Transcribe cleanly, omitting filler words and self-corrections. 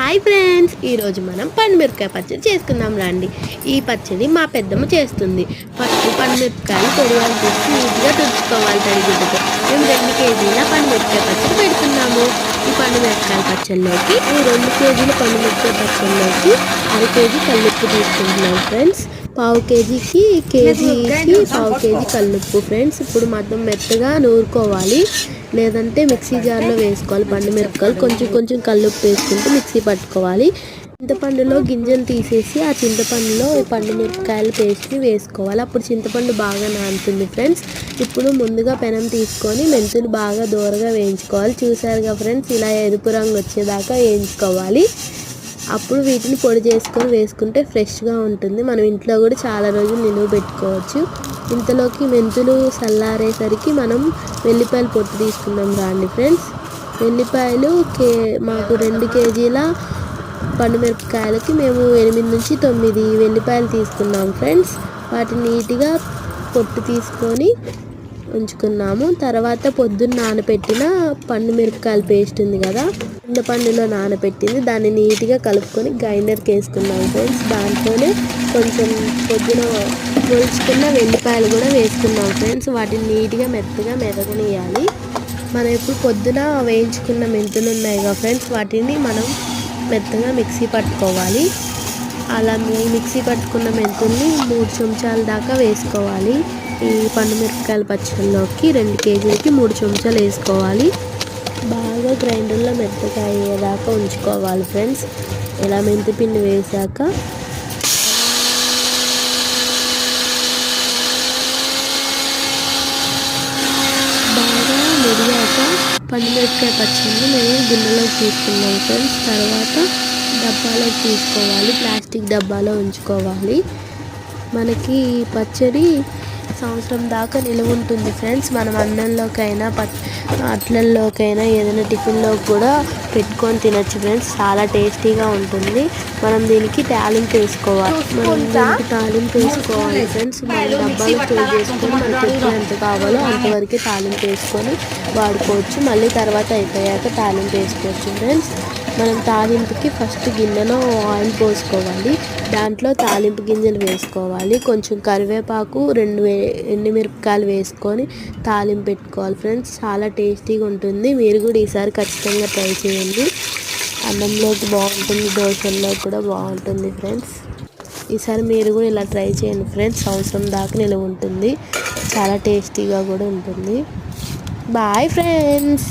Hi friends, ఈరోజు మనం పండుమిరపకాయ పచ్చడి చేసుకుందాం రండి. ఈ పచ్చడి మా పెద్దమ్మ చేస్తుంది. ఫస్ట్ పండుమిరపకాయలు పొడియాలు తీసి నీట్గా తుడుచుకోవాలి తడిగుడ్డతో. మేము 2 కేజీల పండుమిరపకాయ పచ్చడి పెడుతున్నాము. ఈ పండుమిరపకాయ పచ్చడిలోకి 2 కేజీల పండుమిరపకాయ పచ్చడిలోకి 1/2 కేజీ కల్లుప్పు తీసుకుంటున్నాం ఫ్రెండ్స్. పావు కేజీకి పావు కేజీ కల్లుప్పు ఫ్రెండ్స్. ఇప్పుడు మొత్తం మెత్తగా నూరుకోవాలి, లేదంటే మిక్సీ జార్లో వేసుకోవాలి. పండుమిరపకాయలు కొంచెం కల్లుప్పు వేసుకుంటూ మిక్సీ పట్టుకోవాలి. చింతపండులో గింజలు తీసేసి ఆ చింతపండులో పండుమిరపకాయల పేస్ట్ని వేసుకోవాలి. అప్పుడు చింతపండు బాగా నానుతుంది ఫ్రెండ్స్. ఇప్పుడు ముందుగా పెనం తీసుకొని మెంతులు బాగా దూరగా వేయించుకోవాలి. చూసారుగా ఫ్రెండ్స్, ఇలా ఎరుపు రంగు వచ్చేదాకా వేయించుకోవాలి. అప్పుడు వీటిని పొడి చేసుకొని వేసుకుంటే ఫ్రెష్గా ఉంటుంది. మనం ఇంట్లో కూడా చాలా రోజులు నిలువ పెట్టుకోవచ్చు. ఇంతలోకి మెంతులు చల్లారేసరికి మనం వెల్లిపాయలు పొట్టు తీసుకుందాం రండి ఫ్రెండ్స్. వెల్లిపాయలు మాకు 2 కేజీల పండుమిరపకాయలకి మేము 8 నుంచి 9 వెల్లిపాయలు తీసుకున్నాం ఫ్రెండ్స్. వాటిని నీట్గా పొట్టు తీసుకొని ఉంచుకున్నాము. తర్వాత పొద్దున్న నానబెట్టిన పండుమిరపకాయల పేస్ట్ ఉంది కదా, చింతపండులో నానబెట్టింది, దాన్ని నీట్గా కలుపుకొని గ్రైండర్కి వేసుకున్నాం ఫ్రెండ్స్. దాంట్లోనే కొంచెం పొద్దున ఒలుచుకున్న వెల్లిపాయలు కూడా వేసుకున్నాం ఫ్రెండ్స్. వాటిని నీట్గా మెత్తగా మెదగనియాలి. మనం ఇప్పుడు పొద్దున వేయించుకున్న మెంతులు ఉన్నాయి కదా ఫ్రెండ్స్, వాటిని మనం మెత్తగా మిక్సీ పట్టుకోవాలి. అలా మిక్సీ పట్టుకున్న మెంతుల్ని 3 చెంచాల దాకా వేసుకోవాలి. ఈ పండుమిరపకాయల పచ్చడిలోకి 2 కేజీలకి 3 చెంచాలు వేసుకోవాలి. బాగా గ్రైండర్లో మెత్తగా అయ్యేదాకా ఉంచుకోవాలి ఫ్రెండ్స్. ఇలా మెంతి పిండి వేసాక బాగా మెరిగాక పండుమిరపకాయ పచ్చడిని మేము గిన్నెలోకి తీసుకున్నాం ఫ్రెండ్స్. తర్వాత డబ్బాలోకి తీసుకోవాలి, ప్లాస్టిక్ డబ్బాలో ఉంచుకోవాలి. మనకి ఈ పచ్చడి సంవత్సరం దాకా నిలువ ఉంటుంది ఫ్రెండ్స్. మనం అన్నంలోకైనా అట్లల్లోకైనా ఏదైనా టిఫిన్లో కూడా పెట్టుకొని తినచ్చు ఫ్రెండ్స్. చాలా టేస్టీగా ఉంటుంది. మనం దీనికి తాలింపు వేసుకోవాలి. ఫ్రెండ్స్. మనం డబ్బాలో స్టోర్ చేసుకొని మనకి ఎప్పుడు ఎంత కావాలో అంతవరకు తాలింపు వేసుకొని వాడుకోవచ్చు. మళ్ళీ తర్వాత అయిపోయాక తాలింపు వేసుకోవచ్చు ఫ్రెండ్స్. మనం తాలింపుకి ఫస్ట్ గిన్నెలో ఆయిల్ పోసుకోవాలి. దాంట్లో తాలింపు గింజలు వేసుకోవాలి. కొంచెం కరివేపాకు, 2 ఎండుమిరపకాయలు వేసుకొని తాలింపు పెట్టుకోవాలి ఫ్రెండ్స్. చాలా టేస్టీగా ఉంటుంది. మీరు కూడా ఈసారి ఖచ్చితంగా ట్రై చేయండి. అన్నంలోకి బాగుంటుంది, దోశల్లో కూడా బాగుంటుంది ఫ్రెండ్స్. ఈసారి మీరు కూడా ఇలా ట్రై చేయండి ఫ్రెండ్స్. సంవత్సరం దాకా నిలువ ఉంటుంది. చాలా టేస్టీగా కూడా ఉంటుంది. Bye friends.